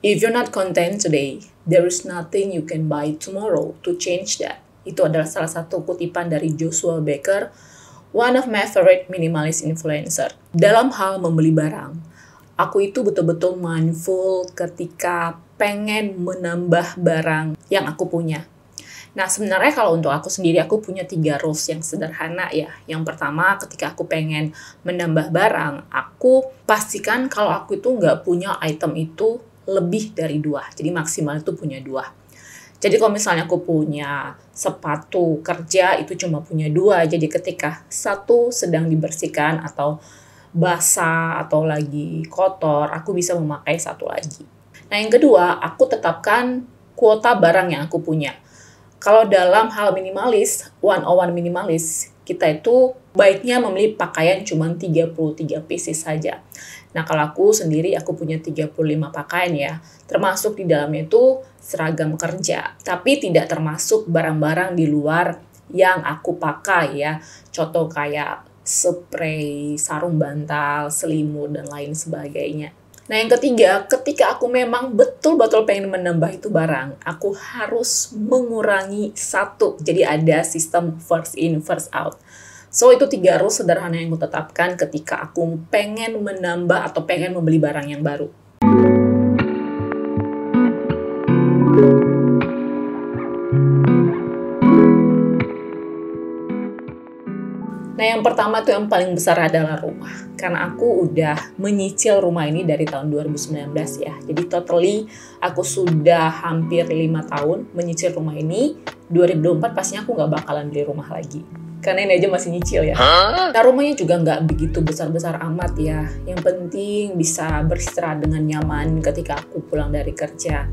If you're not content today, there is nothing you can buy tomorrow to change that. Itu adalah salah satu kutipan dari Joshua Becker, one of my favorite minimalist influencer. Dalam hal membeli barang, aku itu betul-betul mindful ketika pengen menambah barang yang aku punya. Nah, sebenarnya kalau untuk aku sendiri, aku punya 3 rules yang sederhana ya. Yang pertama, ketika aku pengen menambah barang, aku pastikan kalau aku itu nggak punya item itu lebih dari 2. Jadi maksimal itu punya 2. Jadi kalau misalnya aku punya sepatu kerja, itu cuma punya 2. Jadi ketika satu sedang dibersihkan atau basah atau lagi kotor, aku bisa memakai satu lagi. Nah, yang kedua, aku tetapkan kuota barang yang aku punya. Kalau dalam hal minimalis, 101 minimalis, kita itu baiknya membeli pakaian cuma 33 pieces saja. Nah, kalau aku sendiri, aku punya 35 pakaian ya. Termasuk di dalamnya itu seragam kerja. Tapi tidak termasuk barang-barang di luar yang aku pakai ya. Contoh kayak spray, sarung bantal, selimut, dan lain sebagainya. Nah, yang ketiga, ketika aku memang betul-betul pengen menambah itu barang, aku harus mengurangi 1. Jadi ada sistem first in, first out. So, itu 3 rules sederhana yang aku tetapkan ketika aku pengen menambah atau pengen membeli barang yang baru. Nah, yang pertama tuh yang paling besar adalah rumah. Karena aku udah menyicil rumah ini dari tahun 2019 ya. Jadi totally aku sudah hampir 5 tahun menyicil rumah ini. 2024 pastinya aku nggak bakalan beli rumah lagi. Karena ini aja masih nyicil ya. Nah, rumahnya juga nggak begitu besar-besar amat ya. Yang penting bisa beristirahat dengan nyaman ketika aku pulang dari kerja.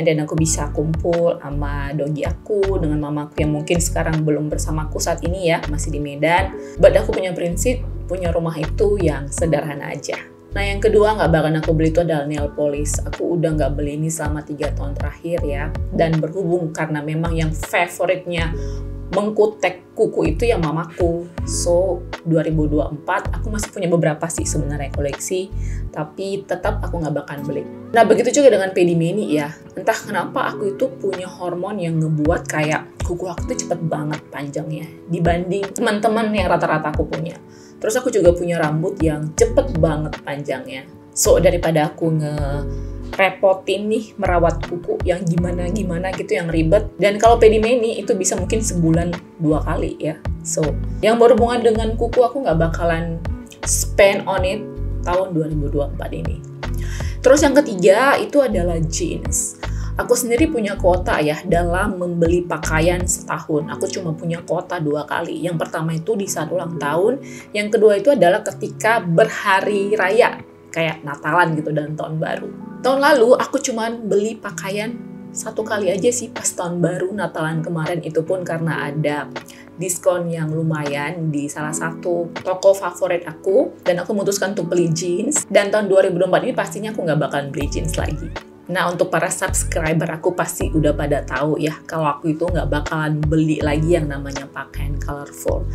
Dan aku bisa kumpul sama doggy aku, dengan mamaku yang mungkin sekarang belum bersamaku saat ini ya, masih di Medan. But aku punya prinsip, punya rumah itu yang sederhana aja. Nah, yang kedua nggak bakalan aku beli itu adalah nail polish. Aku udah nggak beli ini selama 3 tahun terakhir ya. Dan berhubung karena memang yang favoritnya mengkutek kuku itu yang mamaku. So, 2024 aku masih punya beberapa sih sebenarnya koleksi, tapi tetap aku nggak bakalan beli. Nah, begitu juga dengan pedi mini ya. Entah kenapa aku itu punya hormon yang ngebuat kayak kuku aku tuh cepet banget panjangnya dibanding teman-teman yang rata-rata aku punya. Terus aku juga punya rambut yang cepet banget panjangnya. So, daripada aku repotin nih merawat kuku yang gimana-gimana gitu, yang ribet. Dan kalau pedi mini itu bisa mungkin sebulan 2 kali ya. So, yang berhubungan dengan kuku aku nggak bakalan spend on it tahun 2024 ini. Terus yang ketiga itu adalah jeans. Aku sendiri punya kuota ya dalam membeli pakaian setahun. Aku cuma punya kuota 2 kali. Yang pertama itu di saat ulang tahun. Yang kedua itu adalah ketika berhari raya. Kayak Natalan gitu dan tahun baru. Tahun lalu aku cuman beli pakaian 1 kali aja sih pas tahun baru Natalan kemarin. Itu pun karena ada diskon yang lumayan di salah satu toko favorit aku. Dan aku memutuskan untuk beli jeans. Dan tahun 2024 ini pastinya aku nggak bakalan beli jeans lagi. Nah, untuk para subscriber aku pasti udah pada tahu ya kalau aku itu nggak bakalan beli lagi yang namanya pakaian colorful.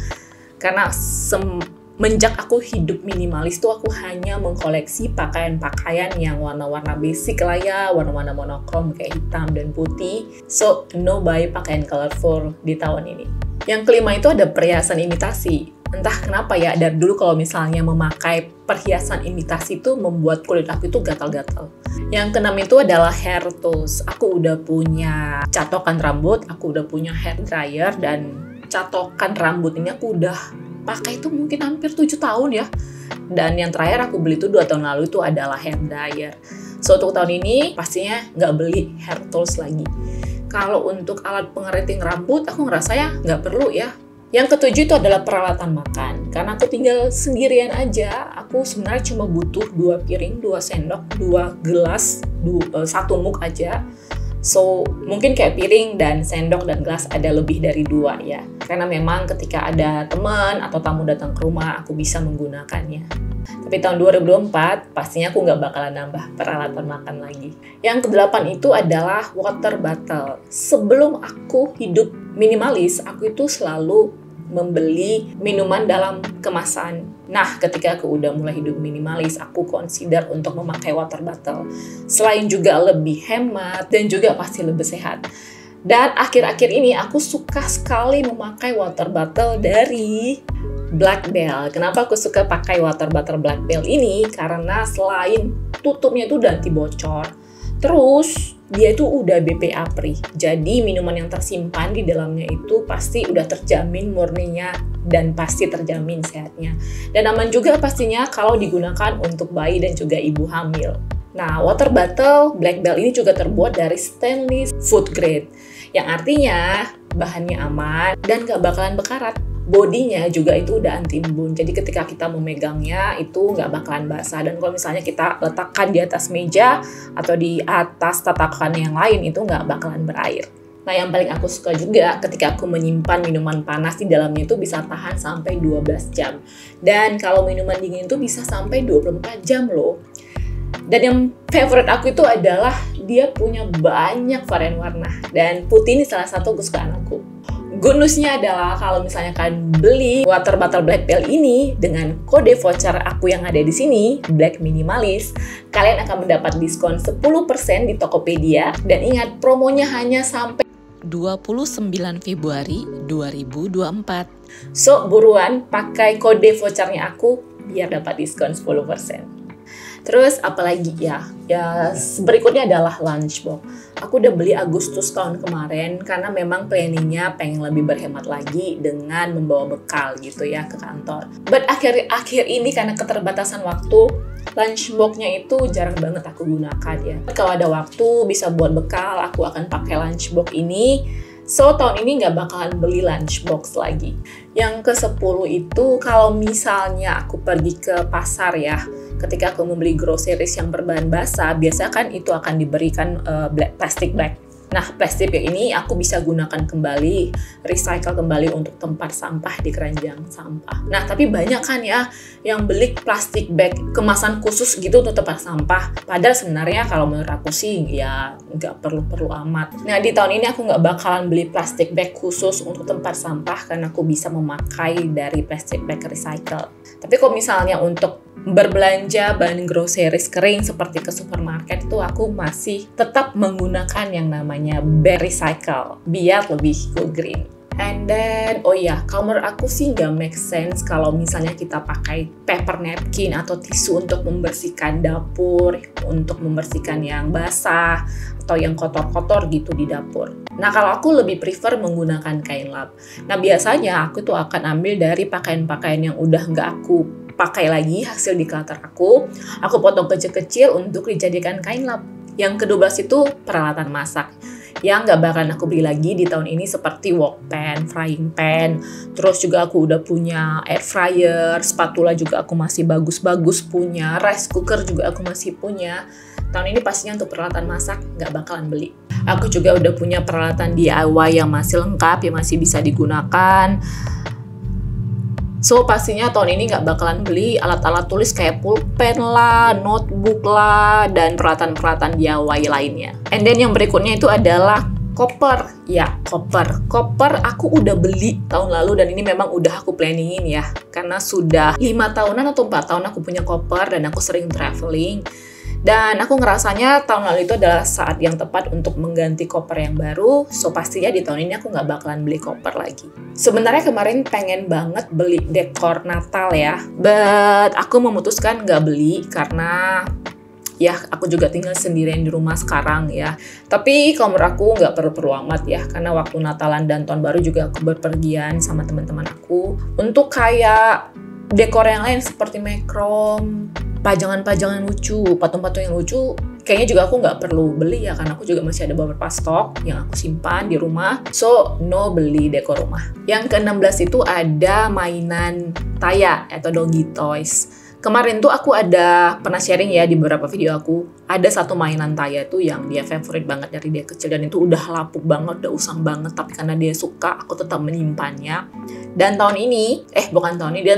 Karena semenjak aku hidup minimalis tuh aku hanya mengkoleksi pakaian-pakaian yang warna-warna basic lah ya, warna-warna monokrom kayak hitam dan putih. So, no buy pakaian colorful di tahun ini. Yang kelima itu ada perhiasan imitasi. Entah kenapa ya, dari dulu kalau misalnya memakai perhiasan imitasi itu membuat kulit aku itu gatal-gatal. Yang keenam itu adalah hair tools. Aku udah punya catokan rambut, aku udah punya hair dryer, dan catokan rambut ini aku udah pakai itu mungkin hampir 7 tahun ya. Dan yang terakhir aku beli itu 2 tahun lalu itu adalah hair dryer. So, untuk tahun ini pastinya nggak beli hair tools lagi. Kalau untuk alat pengeriting rambut, aku ngerasa ya nggak perlu ya. Yang ketujuh itu adalah peralatan makan. Karena aku tinggal sendirian aja, aku sebenarnya cuma butuh 2 piring, 2 sendok, 2 gelas, 1 mug aja. So, mungkin kayak piring dan sendok dan gelas ada lebih dari 2 ya. Karena memang ketika ada teman atau tamu datang ke rumah, aku bisa menggunakannya. Tapi tahun 2024, pastinya aku nggak bakalan nambah peralatan makan lagi. Yang kedelapan itu adalah water bottle. Sebelum aku hidup minimalis, aku itu selalu membeli minuman dalam kemasan Nah, ketika aku udah mulai hidup minimalis, aku consider untuk memakai water bottle. Selain juga lebih hemat dan juga pasti lebih sehat. Dan akhir-akhir ini aku suka sekali memakai water bottle dari Black Bell. Kenapa aku suka pakai water bottle Black Bell ini? Karena selain tutupnya itu udah anti bocor, terus dia itu udah BPA free. Jadi minuman yang tersimpan di dalamnya itu pasti udah terjamin murninya dan pasti terjamin sehatnya. Dan aman juga pastinya kalau digunakan untuk bayi dan juga ibu hamil. Nah, water bottle Black Bell ini juga terbuat dari stainless food grade, yang artinya bahannya aman dan gak bakalan bekarat. Bodinya juga itu udah anti embun, jadi ketika kita memegangnya itu nggak bakalan basah. Dan kalau misalnya kita letakkan di atas meja atau di atas tatakan yang lain itu nggak bakalan berair. Nah, yang paling aku suka juga ketika aku menyimpan minuman panas di dalamnya itu bisa tahan sampai 12 jam. Dan kalau minuman dingin itu bisa sampai 24 jam loh. Dan yang favorite aku itu adalah dia punya banyak varian warna. Dan putih ini salah satu kesukaan aku. Good news-nya adalah kalau misalnya kalian beli water bottle Black Bell ini dengan kode voucher aku yang ada di sini, Black Minimalis, kalian akan mendapat diskon 10% di Tokopedia. Dan ingat, promonya hanya sampai 29 Februari 2024. So, buruan pakai kode vouchernya aku biar dapat diskon 10%. Terus apalagi ya berikutnya adalah lunchbox. Aku udah beli Agustus tahun kemarin karena memang planningnya pengen lebih berhemat lagi dengan membawa bekal gitu ya ke kantor. But akhir ini karena keterbatasan waktu, lunchbox-nya itu jarang banget aku gunakan ya. Kalau ada waktu bisa buat bekal, aku akan pakai lunchbox ini. So, tahun ini nggak bakalan beli lunchbox lagi. Yang ke-10 itu kalau misalnya aku pergi ke pasar ya, ketika aku membeli groceries yang berbahan basah, biasanya kan itu akan diberikan plastic bag. Nah, plastik bag ini aku bisa gunakan kembali, recycle kembali untuk tempat sampah di keranjang sampah. Nah, tapi banyak kan ya yang beli plastik bag kemasan khusus gitu untuk tempat sampah. Padahal sebenarnya kalau menurut aku sih ya nggak perlu-perlu amat. Nah, di tahun ini aku nggak bakalan beli plastik bag khusus untuk tempat sampah karena aku bisa memakai dari plastik bag recycle. Tapi kalau misalnya untuk berbelanja bahan groceries kering seperti ke supermarket itu aku masih tetap menggunakan yang namanya bag recycle biar lebih go green. And then, oh iya, kalau menurut aku sih nggak make sense kalau misalnya kita pakai paper napkin atau tisu untuk membersihkan dapur, untuk membersihkan yang basah atau yang kotor-kotor gitu di dapur. Nah, kalau aku lebih prefer menggunakan kain lap. Nah, biasanya aku tuh akan ambil dari pakaian-pakaian yang udah nggak aku pakai lagi hasil declutter aku potong kecil-kecil untuk dijadikan kain lap. Yang ke-12 itu peralatan masak yang nggak bakalan aku beli lagi di tahun ini seperti wok pan, frying pan, terus juga aku udah punya air fryer, spatula juga aku masih bagus-bagus punya, rice cooker juga aku masih punya. Tahun ini pastinya untuk peralatan masak nggak bakalan beli. Aku juga udah punya peralatan DIY yang masih lengkap, yang masih bisa digunakan. So, pastinya tahun ini nggak bakalan beli alat-alat tulis kayak pulpen lah, notebook lah, dan peralatan-peralatan DIY lainnya. And then yang berikutnya itu adalah koper. Ya, koper. Koper aku udah beli tahun lalu dan ini memang udah aku planningin ya. Karena sudah 5 tahunan atau 4 tahun aku punya koper dan aku sering traveling. Dan aku ngerasanya tahun lalu itu adalah saat yang tepat untuk mengganti koper yang baru. So, pastinya di tahun ini aku nggak bakalan beli koper lagi. Sebenarnya kemarin pengen banget beli dekor Natal ya. But aku memutuskan nggak beli karena ya aku juga tinggal sendirian di rumah sekarang ya. Tapi kalau menurut aku nggak perlu-perlu amat ya. Karena waktu Natalan dan Tahun Baru juga aku berpergian sama teman-teman aku. Untuk kayak dekor yang lain seperti makrom, pajangan-pajangan lucu, patung-patung yang lucu, kayaknya juga aku nggak perlu beli ya, karena aku juga masih ada beberapa stok yang aku simpan di rumah. So, no beli dekor rumah. Yang ke-16 itu ada mainan Taya atau doggy toys. Kemarin tuh aku pernah sharing ya di beberapa video aku, ada satu mainan Taya tuh yang dia favorit banget dari dia kecil dan itu udah lapuk banget, udah usang banget, tapi karena dia suka, aku tetap menyimpannya. Dan tahun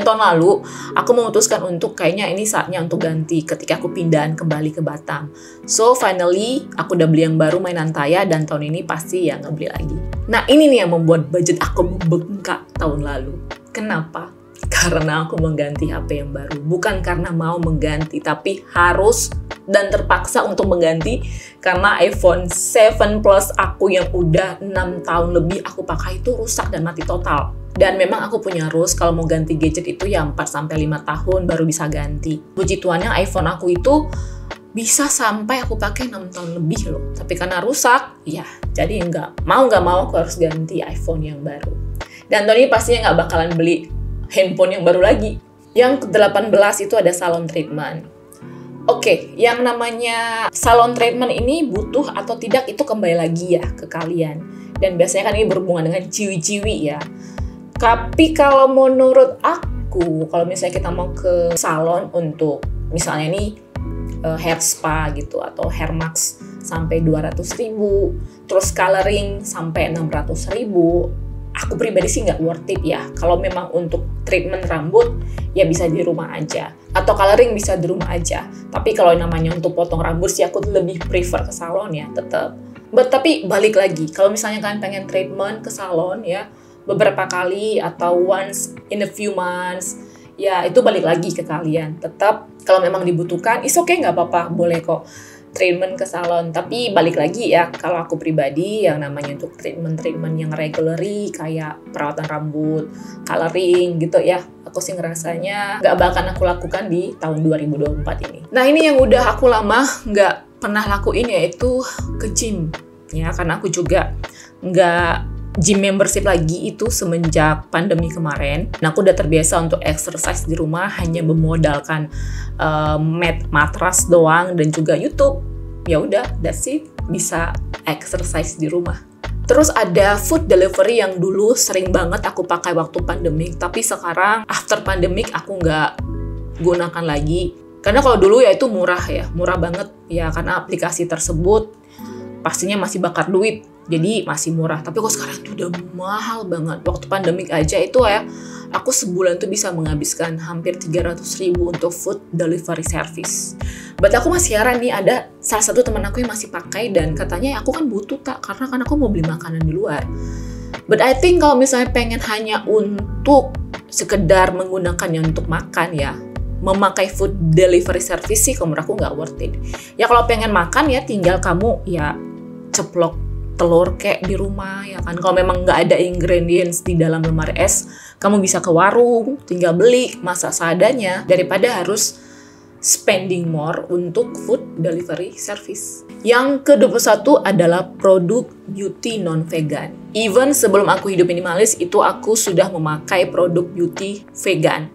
lalu, aku memutuskan untuk kayaknya ini saatnya untuk ganti ketika aku pindahan kembali ke Batam. So, finally, aku udah beli yang baru mainan Taya dan tahun ini pasti ya nggak beli lagi. Nah, ini nih yang membuat budget aku membengkak tahun lalu. Kenapa? karena aku mengganti HP yang baru. Bukan karena mau mengganti, tapi harus dan terpaksa untuk mengganti karena iPhone 7 Plus aku yang udah 6 tahun lebih aku pakai itu rusak dan mati total. Dan memang aku punya rules kalau mau ganti gadget itu ya 4-5 tahun baru bisa ganti. Puji Tuhannya iPhone aku itu bisa sampai aku pakai 6 tahun lebih loh. Tapi karena rusak, ya jadi nggak mau aku harus ganti iPhone yang baru. Dan tahun ini pastinya nggak bakalan beli handphone yang baru lagi. Yang ke-18 itu ada salon treatment. Oke, yang namanya salon treatment ini butuh atau tidak itu kembali lagi ya ke kalian. Dan biasanya kan ini berhubungan dengan ciwi-ciwi ya. Tapi kalau menurut aku, kalau misalnya kita mau ke salon untuk misalnya nih hair spa gitu atau hair mask sampai 200.000, terus coloring sampai 600.000, aku pribadi sih nggak worth it ya. Kalau memang untuk treatment rambut, ya bisa di rumah aja. Atau coloring bisa di rumah aja. Tapi kalau namanya untuk potong rambut sih aku lebih prefer ke salon ya, tetap. Tapi balik lagi, kalau misalnya kalian pengen treatment ke salon ya, beberapa kali atau once in a few months, ya itu balik lagi ke kalian. Tetap kalau memang dibutuhkan, is okay, nggak apa-apa, boleh kok treatment ke salon. Tapi balik lagi ya, kalau aku pribadi yang namanya untuk treatment yang regularly kayak perawatan rambut, coloring gitu ya, aku sih ngerasanya nggak bakal aku lakukan di tahun 2024 ini. Nah ini yang udah aku lama nggak pernah lakuin yaitu ke gym ya, karena aku juga nggak gym membership lagi itu semenjak pandemi kemarin. Nah, aku udah terbiasa untuk exercise di rumah hanya memodalkan mat, matras doang dan juga YouTube. Ya udah, that's it. Bisa exercise di rumah. Terus ada food delivery yang dulu sering banget aku pakai waktu pandemik, tapi sekarang after pandemik aku nggak gunakan lagi. Karena kalau dulu ya itu murah ya, murah banget ya karena aplikasi tersebut pastinya masih bakar duit. Jadi masih murah, tapi kok sekarang tuh udah mahal banget. Waktu pandemik aja itu ya, aku sebulan tuh bisa menghabiskan hampir 300.000 untuk food delivery service. But aku masih heran nih, ada salah satu teman aku yang masih pakai dan katanya aku kan butuh tak, karena kan aku mau beli makanan di luar. But I think kalau misalnya pengen hanya untuk sekedar menggunakannya untuk makan ya, memakai food delivery service sih menurut aku nggak worth it. Ya kalau pengen makan ya tinggal kamu ya ceplok telur kayak di rumah ya kan. Kalau memang nggak ada ingredients di dalam lemari es, kamu bisa ke warung, tinggal beli, masak seadanya daripada harus spending more untuk food delivery service. Yang ke-21 adalah produk beauty non-vegan. Even sebelum aku hidup minimalis itu aku sudah memakai produk beauty vegan.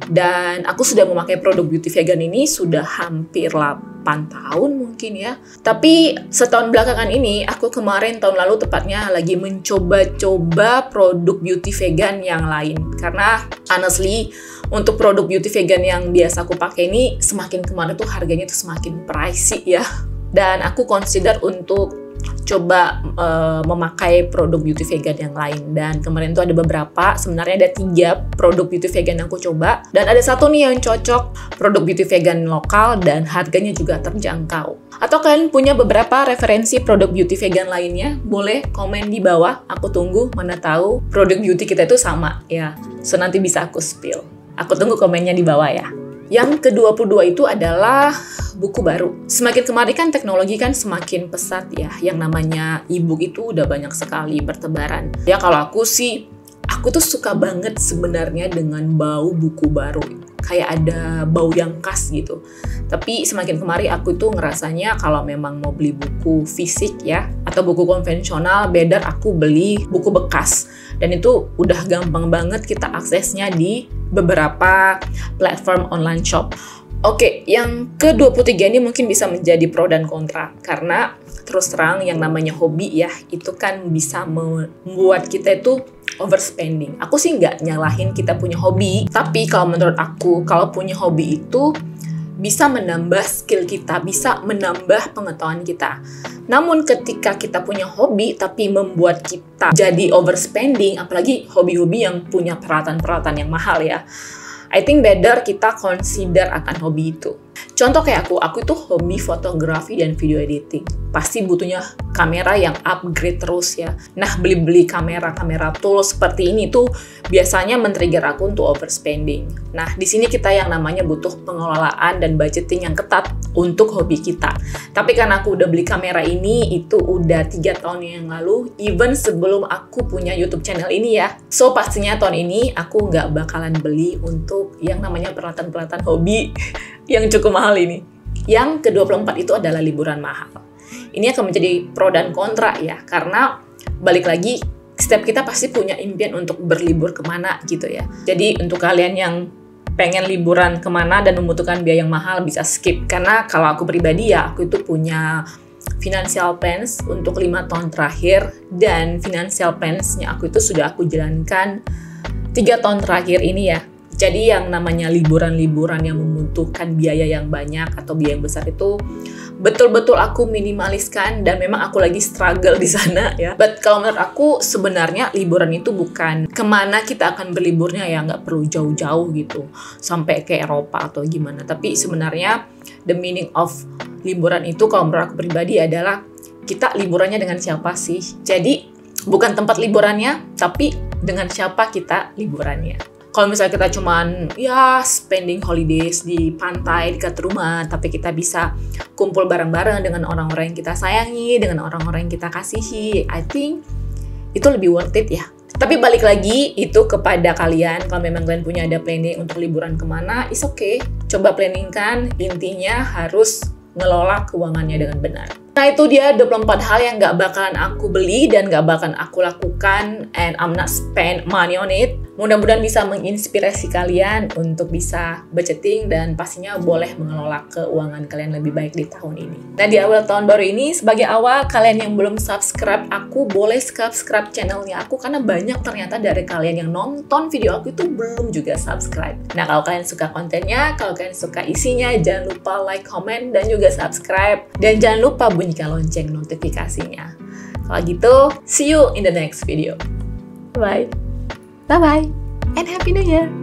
Dan aku sudah memakai produk beauty vegan ini sudah hampir 8 tahun mungkin ya. Tapi setahun belakangan ini, aku kemarin tahun lalu tepatnya lagi mencoba-coba produk beauty vegan yang lain. Karena honestly, untuk produk beauty vegan yang biasa aku pakai ini, semakin kemarin tuh harganya tuh semakin pricey ya. Dan aku consider untuk coba memakai produk beauty vegan yang lain. Dan kemarin tuh ada beberapa, sebenarnya ada 3 produk beauty vegan yang aku coba. Dan ada satu nih yang cocok, produk beauty vegan lokal dan harganya juga terjangkau. Atau kalian punya beberapa referensi produk beauty vegan lainnya, boleh komen di bawah. Aku tunggu, mana tahu produk beauty kita itu sama ya. So nanti bisa aku spill. Aku tunggu komennya di bawah ya. Yang ke-22 itu adalah buku baru. Semakin kemarin kan teknologi kan semakin pesat ya. Yang namanya e-book itu udah banyak sekali bertebaran. Ya kalau aku sih, aku tuh suka banget sebenarnya dengan bau buku baru. Kayak ada bau yang khas gitu. Tapi semakin kemari aku tuh ngerasanya kalau memang mau beli buku fisik ya, atau buku konvensional, better aku beli buku bekas. Dan itu udah gampang banget kita aksesnya di beberapa platform online shop. Oke, yang ke-23 ini mungkin bisa menjadi pro dan kontra. Karena terus terang yang namanya hobi ya, itu kan bisa membuat kita itu overspending. Aku sih nggak nyalahin kita punya hobi, tapi kalau menurut aku, kalau punya hobi itu bisa menambah skill kita, bisa menambah pengetahuan kita. Namun ketika kita punya hobi tapi membuat kita jadi overspending, apalagi hobi-hobi yang punya peralatan-peralatan yang mahal ya, I think better kita consider akan hobi itu. Contoh kayak aku itu hobi fotografi dan video editing. Pasti butuhnya kamera yang upgrade terus ya. Nah, beli-beli kamera tools seperti ini tuh biasanya men-trigger aku untuk overspending. Nah, di sini kita yang namanya butuh pengelolaan dan budgeting yang ketat untuk hobi kita. Tapi karena aku udah beli kamera ini, itu udah 3 tahun yang lalu, even sebelum aku punya YouTube channel ini ya. So, pastinya tahun ini aku nggak bakalan beli untuk yang namanya peralatan-peralatan hobi yang cukup mahal ini. Yang ke-24 itu adalah liburan mahal. Ini akan menjadi pro dan kontra ya, karena balik lagi, setiap kita pasti punya impian untuk berlibur kemana gitu ya. Jadi untuk kalian yang pengen liburan kemana dan membutuhkan biaya yang mahal bisa skip. Karena kalau aku pribadi ya, aku itu punya financial plans untuk 5 tahun terakhir, dan financial plans-nya aku itu sudah aku jalankan 3 tahun terakhir ini ya. Jadi yang namanya liburan-liburan yang membutuhkan biaya yang banyak atau biaya yang besar itu betul-betul aku minimaliskan, dan memang aku lagi struggle di sana ya. But kalau menurut aku sebenarnya liburan itu bukan kemana kita akan berliburnya ya, nggak perlu jauh-jauh gitu sampai ke Eropa atau gimana. Tapi sebenarnya the meaning of liburan itu kalau menurut aku pribadi adalah kita liburannya dengan siapa sih. Jadi bukan tempat liburannya, tapi dengan siapa kita liburannya. Kalau misalnya kita cuman ya spending holidays di pantai dekat rumah, tapi kita bisa kumpul bareng-bareng dengan orang-orang yang kita sayangi, dengan orang-orang yang kita kasihi, I think itu lebih worth it ya. Tapi balik lagi itu kepada kalian, kalau memang kalian punya ada planning untuk liburan kemana, it's okay. Coba planningkan, intinya harus ngelola keuangannya dengan benar. Nah itu dia 24 hal yang gak bakalan aku beli dan gak bakalan aku lakukan, and I'm not spend money on it. Mudah-mudahan bisa menginspirasi kalian untuk bisa budgeting dan pastinya boleh mengelola keuangan kalian lebih baik di tahun ini. Nah di awal tahun baru ini, sebagai awal kalian yang belum subscribe aku, boleh subscribe channelnya aku, karena banyak ternyata dari kalian yang nonton video aku itu belum juga subscribe. Nah kalau kalian suka kontennya, kalau kalian suka isinya, jangan lupa like, comment, dan juga subscribe. Dan jangan lupa bunyikan lonceng notifikasinya. Kalau gitu, see you in the next video. Bye. Bye-bye, and Happy New Year!